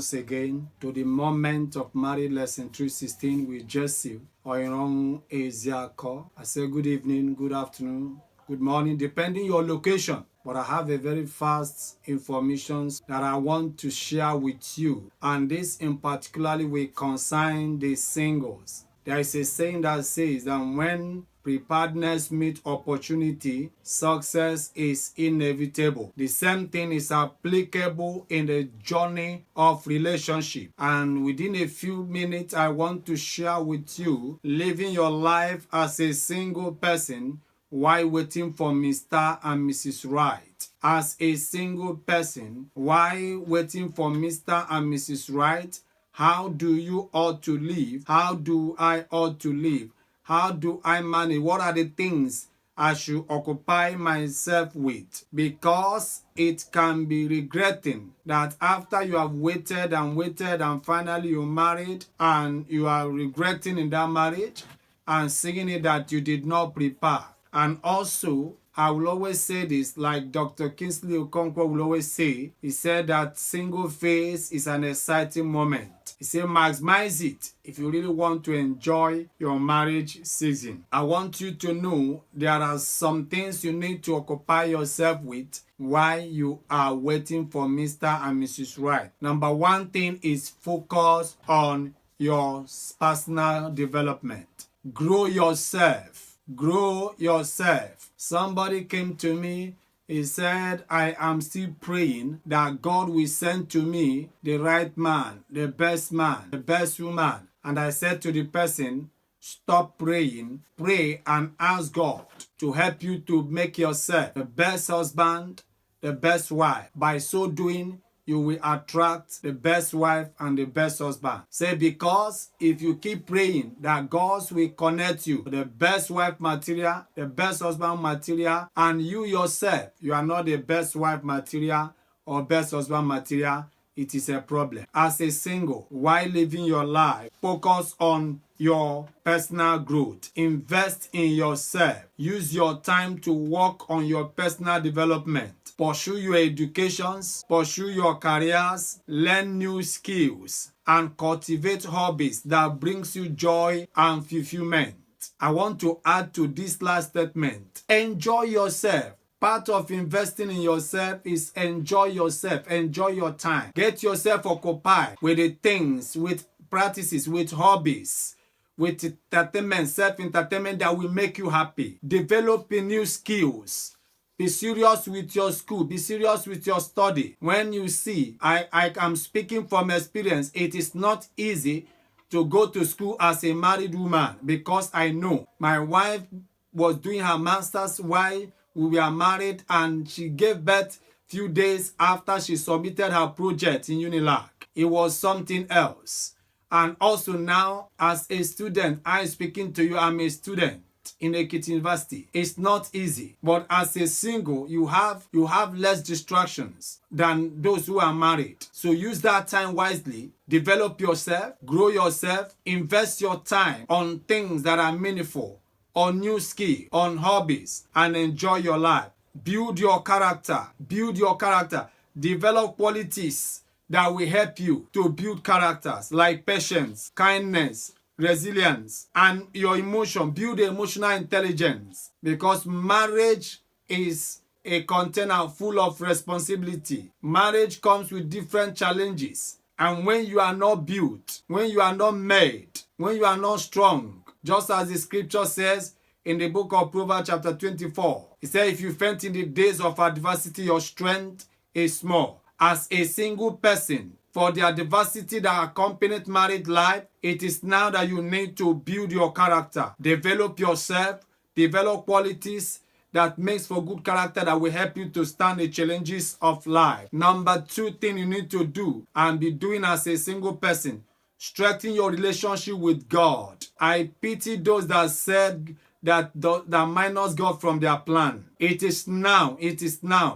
once again to the Moment of Marriage Lesson 316 with Jesse Oiron Eziako. I say good evening, good afternoon, good morning, depending your location. But I have a very fast information that I want to share with you. And this in particularly will concern the singles. There is a saying that says that when preparedness meets opportunity, success is inevitable. The same thing is applicable in the journey of relationship. And within a few minutes, I want to share with you living your life as a single person while waiting for Mr. and Mrs. Right. As a single person while waiting for Mr. and Mrs. Right, how do you ought to live? How do I ought to live? How do I manage? What are the things I should occupy myself with? Because it can be regretting that after you have waited and finally you married and you are regretting in that marriage and seeing it that you did not prepare. And also, I will always say this, like Dr. Kingsley Okonkwo will always say, he said that single phase is an exciting moment. He said, maximize it if you really want to enjoy your marriage season. I want you to know there are some things you need to occupy yourself with while you are waiting for Mr. and Mrs. Right. Number one thing is focus on your personal development. Grow yourself. Grow yourself. Somebody came to me. He said, I am still praying that God will send to me the right man, the best woman. And I said to the person, stop praying, pray and ask God to help you to make yourself the best husband, the best wife. By so doing, you will attract the best wife and the best husband. Say, because if you keep praying that God will connect you to the best wife material, the best husband material, and you yourself, you are not the best wife material or best husband material, it is a problem. As a single, while living your life, focus on your personal growth. Invest in yourself. Use your time to work on your personal development. Pursue your educations, pursue your careers, learn new skills, and cultivate hobbies that brings you joy and fulfillment. I want to add to this last statement. Enjoy yourself. Part of investing in yourself is enjoy yourself, enjoy your time. Get yourself occupied with the things, with practices, with hobbies, with entertainment, self-entertainment that will make you happy. Develop new skills. Be serious with your school. Be serious with your study. When you see, I am speaking from experience, it is not easy to go to school as a married woman because I know my wife was doing her master's while we were married and she gave birth few days after she submitted her project in UNILAG. It was something else. And also now as a student, I'm speaking to you, I'm a student in Ekiti University. It's not easy, but as a single, you have less distractions than those who are married. So use that time wisely, develop yourself, grow yourself, invest your time on things that are meaningful, on new skill, on hobbies, and enjoy your life. Build your character, develop qualities that will help you to build characters like patience, kindness, resilience, and your emotion. Build emotional intelligence, because marriage is a container full of responsibility. Marriage comes with different challenges, and when you are not built, when you are not made, when you are not strong, just as the scripture says in the book of Proverbs chapter 24, it says, if you faint in the days of adversity, your strength is small. As a single person, for the adversity that accompanied married life, it is now that you need to build your character. Develop yourself, develop qualities that makes for good character that will help you to stand the challenges of life. Number two thing you need to do and be doing as a single person, strengthen your relationship with God. I pity those that said that minus God from their plan. It is now.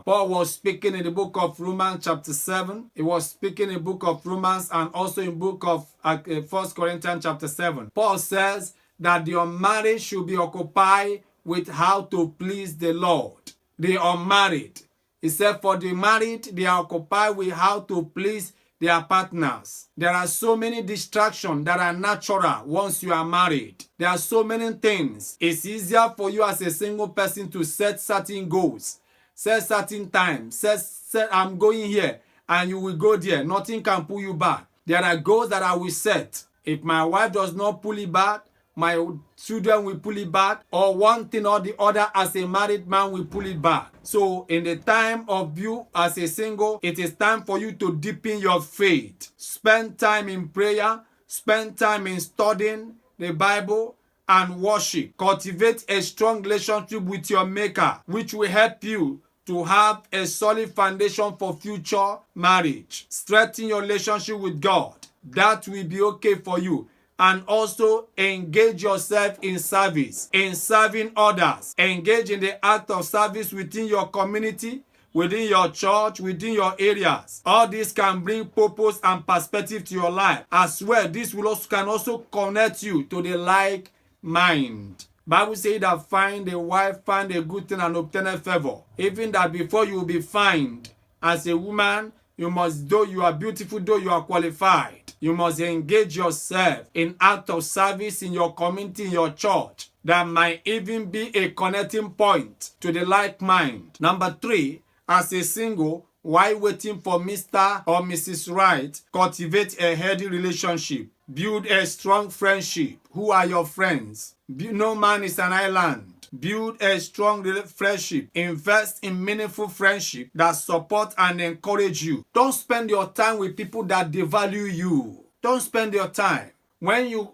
Paul was speaking in the book of Romans chapter 7. He was speaking in the book of Romans and also in the book of 1 Corinthians chapter 7. Paul says that your marriage should be occupied with how to please the Lord. The unmarried. He said for the married, they are occupied with how to please their partners. There are so many distractions that are natural once you are married. There are so many things. It's easier for you as a single person to set certain goals, set certain times, set I'm going here, and you will go there. Nothing can pull you back. There are goals that I will set. If my wife does not pull it back, my children will pull it back, or one thing or the other as a married man will pull it back. So in the time of you as a single, it is time for you to deepen your faith. Spend time in prayer, spend time in studying the Bible and worship. Cultivate a strong relationship with your maker, which will help you to have a solid foundation for future marriage. Strengthen your relationship with God. That will be okay for you. And also engage yourself in service, in serving others. Engage in the act of service within your community, within your church, within your areas. All this can bring purpose and perspective to your life. As well, this can also connect you to the like mind. Bible says that find a wife, find a good thing and obtain a favor. Even that before you will be found as a woman, you must, though you are beautiful, though you are qualified, you must engage yourself in act of service in your community, in your church. That might even be a connecting point to the like mind. Number 3, as a single, while waiting for Mr. or Mrs. Right, cultivate a healthy relationship. Build a strong friendship. Who are your friends? No man is an island. Build a strong friendship. Invest in meaningful friendship that support and encourage you. Don't spend your time with people that devalue you. Don't spend your time. When you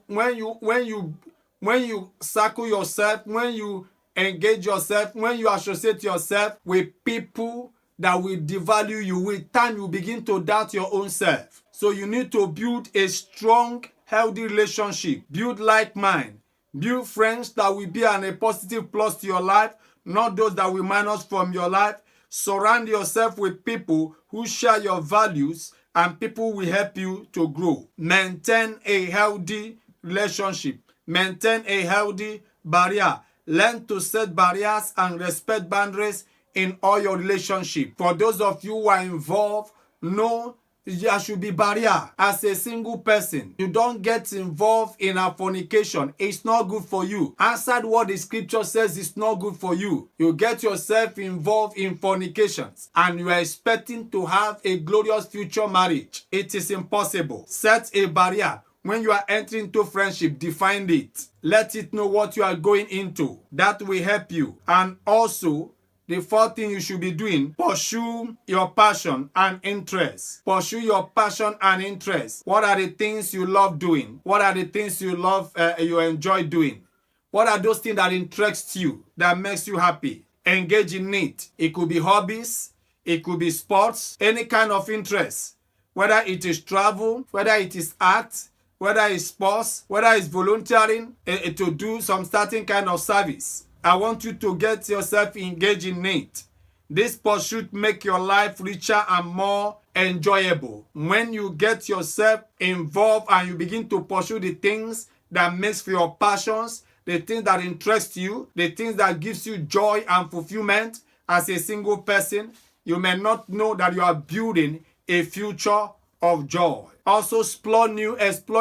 circle yourself, when you engage yourself, when you associate yourself with people that will devalue you, with time you begin to doubt your own self. So you need to build a strong, healthy relationship. Build like mind. Build friends that will be a positive plus to your life, not those that will minus from your life. Surround yourself with people who share your values and people will help you to grow. Maintain a healthy relationship. Maintain a healthy barrier. Learn to set barriers and respect boundaries in all your relationships. For those of you who are involved, know there should be barrier. As a single person, you don't get involved in a fornication. It's not good for you. Outside what the scripture says is not good for you. You get yourself involved in fornications and you are expecting to have a glorious future marriage. It is impossible. Set a barrier. When you are entering into friendship, define it. Let it know what you are going into. That will help you. And also, the 4th thing you should be doing, pursue your passion and interest. Pursue your passion and interest. What are the things you love doing? What are the things you enjoy doing? What are those things that interest you, that makes you happy? Engage in it. It could be hobbies. It could be sports. Any kind of interest. Whether it is travel, whether it is art, whether it's sports, whether it's volunteering to do some certain kind of service. I want you to get yourself engaged in it. This pursuit make your life richer and more enjoyable. When you get yourself involved and you begin to pursue the things that makes for your passions, the things that interest you, the things that gives you joy and fulfillment as a single person, you may not know that you are building a future of joy. Also explore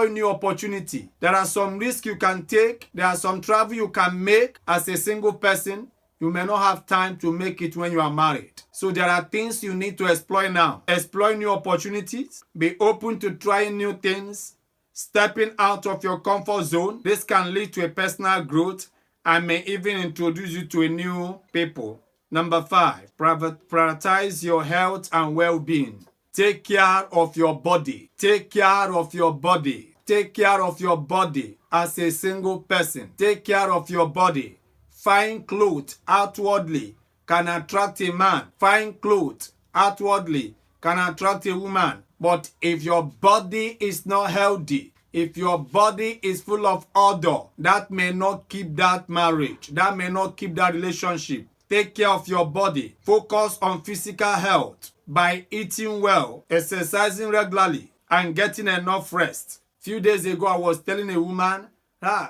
new opportunity. There are some risks you can take. There are some travel you can make as a single person. You may not have time to make it when you are married. So there are things you need to explore now. Explore new opportunities. Be open to trying new things. Stepping out of your comfort zone. This can lead to a personal growth and may even introduce you to a new people. Number 5, prioritize your health and well-being. Take care of your body. Take care of your body. Take care of your body as a single person. Take care of your body. Fine clothes outwardly can attract a man. Fine clothes outwardly can attract a woman. But if your body is not healthy, if your body is full of odor, that may not keep that marriage. That may not keep that relationship. Take care of your body. Focus on physical health by eating well, exercising regularly, and getting enough rest. Few days ago, I was telling a woman,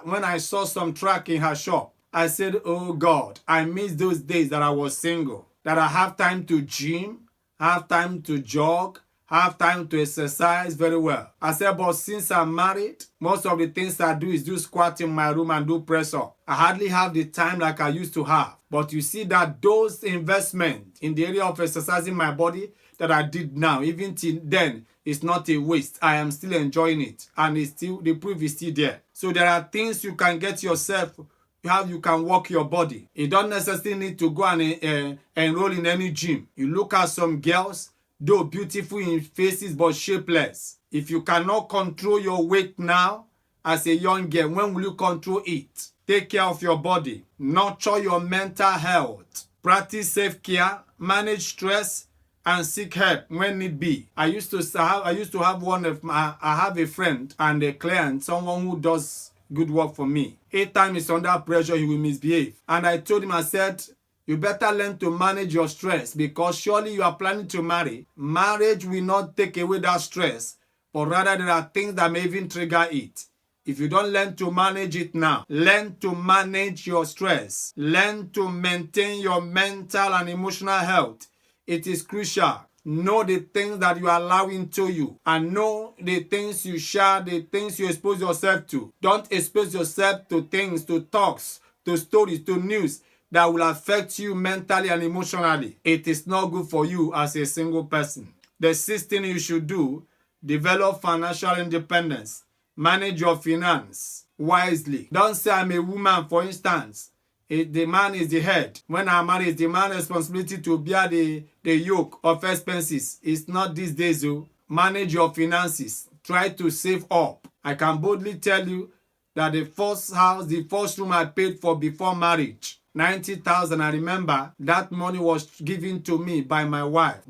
when I saw some track in her shop, I said, oh God, I miss those days that I was single, that I have time to gym, have time to jog, have time to exercise very well. I said, but since I'm married, most of the things I do is do squat in my room and do press up. I hardly have the time like I used to have. But you see that those investments in the area of exercising my body that I did now, even till then, it's not a waste. I am still enjoying it. And it's still, the proof is still there. So there are things you can get yourself, you can work your body. You don't necessarily need to go and enroll in any gym. You look at some girls, though beautiful in faces but shapeless. If you cannot control your weight now as a young girl, when will you control it? Take care of your body. Nurture your mental health. Practice self-care. Manage stress and seek help when need be. I used to have I have a friend and a client, someone who does good work for me. Anytime he's under pressure, he will misbehave. And I told him, I said, you better learn to manage your stress, because surely you are planning to marry. Marriage will not take away that stress, but rather there are things that may even trigger it. If you don't learn to manage it now, learn to manage your stress. Learn to maintain your mental and emotional health. It is crucial. Know the things that you allow into you, and know the things you share, the things you expose yourself to. Don't expose yourself to things, to talks, to stories, to news that will affect you mentally and emotionally. It is not good for you as a single person. The sixth thing you should do, develop financial independence. Manage your finance wisely. Don't say, I'm a woman, for instance. The man is the head. When I'm married, it's the man's responsibility to bear the yoke of expenses. It's not these days. Manage your finances. Try to save up. I can boldly tell you that the first house, the first room I paid for before marriage, 90,000. I remember that money was given to me by my wife.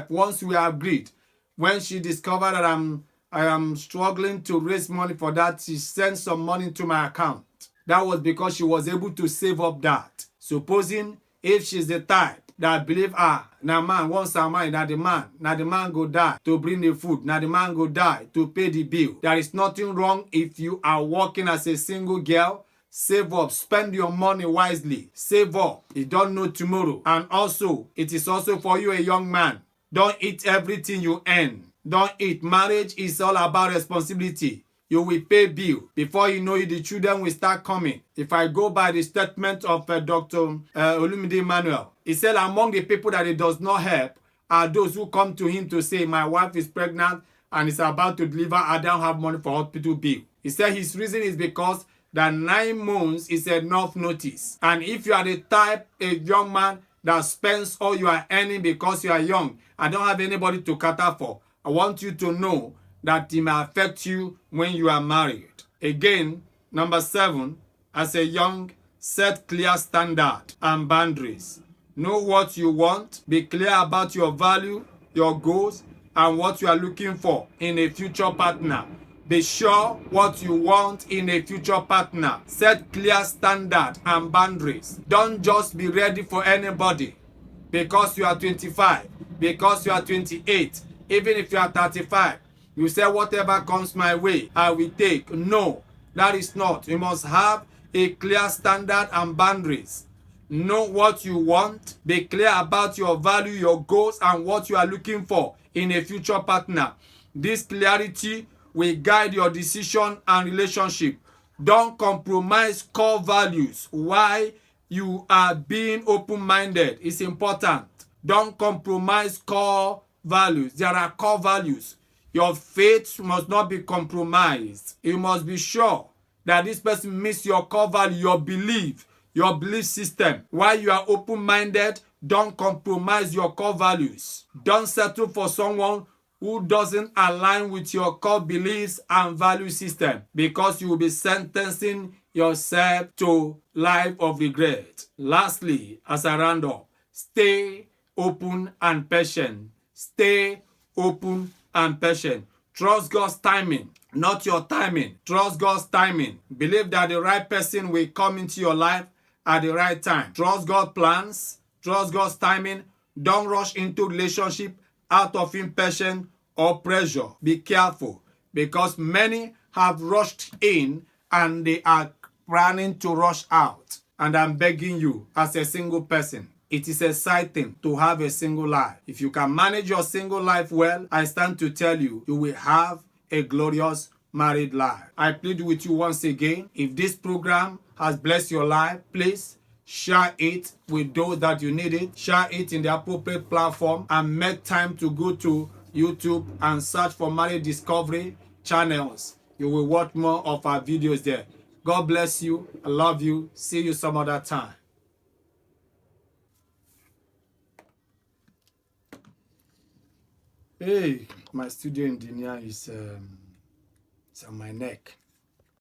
Once we agreed, when she discovered that I am struggling to raise money for that, she sent some money to my account. That was because she was able to save up that. Supposing if she's the type that believe, now man wants some money, now the man go die to bring the food, now the man go die to pay the bill. There is nothing wrong if you are working as a single girl. Save up, spend your money wisely. Save up. You don't know tomorrow. And also, it is also for you, a young man. Don't eat everything you earn. Don't eat. Marriage is all about responsibility. You will pay bill. Before you know it, the children will start coming. If I go by the statement of Dr. Olumide Emmanuel, he said among the people that he does not help are those who come to him to say, my wife is pregnant and is about to deliver. I don't have money for hospital bill. He said his reason is because that 9 months is enough notice. And if you are the type, a young man that spends all you are earning because you are young and don't have anybody to cater for, I want you to know that it may affect you when you are married. Again, number 7, as a young, set clear standard and boundaries. Know what you want. Be clear about your value, your goals, and what you are looking for in a future partner. Be sure what you want in a future partner. Set clear standard and boundaries. Don't just be ready for anybody because you are 25, because you are 28, even if you are 35. You say, whatever comes my way, I will take. No, that is not. You must have a clear standard and boundaries. Know what you want. Be clear about your value, your goals, and what you are looking for in a future partner. This clarity will guide your decision and relationship. Don't compromise core values while you are being open-minded. It's important. Don't compromise core values. There are core values. Your faith must not be compromised. You must be sure that this person meets your core value, your belief system. While you are open-minded, don't compromise your core values. Don't settle for someone who doesn't align with your core beliefs and value system, because you will be sentencing yourself to life of regret. Lastly, as I round up, stay open and patient. Stay open and patient. Trust God's timing, not your timing. Trust God's timing. Believe that the right person will come into your life at the right time. Trust God's plans. Trust God's timing. Don't rush into relationship out of impatience or pressure. Be careful, because many have rushed in and they are planning to rush out. And I'm begging you, as a single person, It is exciting to have a single life. If you can manage your single life well, I stand to tell you, you will have a glorious married life. I plead with you once again, if this program has blessed your life, please share it with those that you need it. Share it in the appropriate platform and make time to go to YouTube and search for Marriage Discovery channels. You will watch more of our videos there. God bless you. I love you. See you some other time. Hey, my studio engineer is on my neck.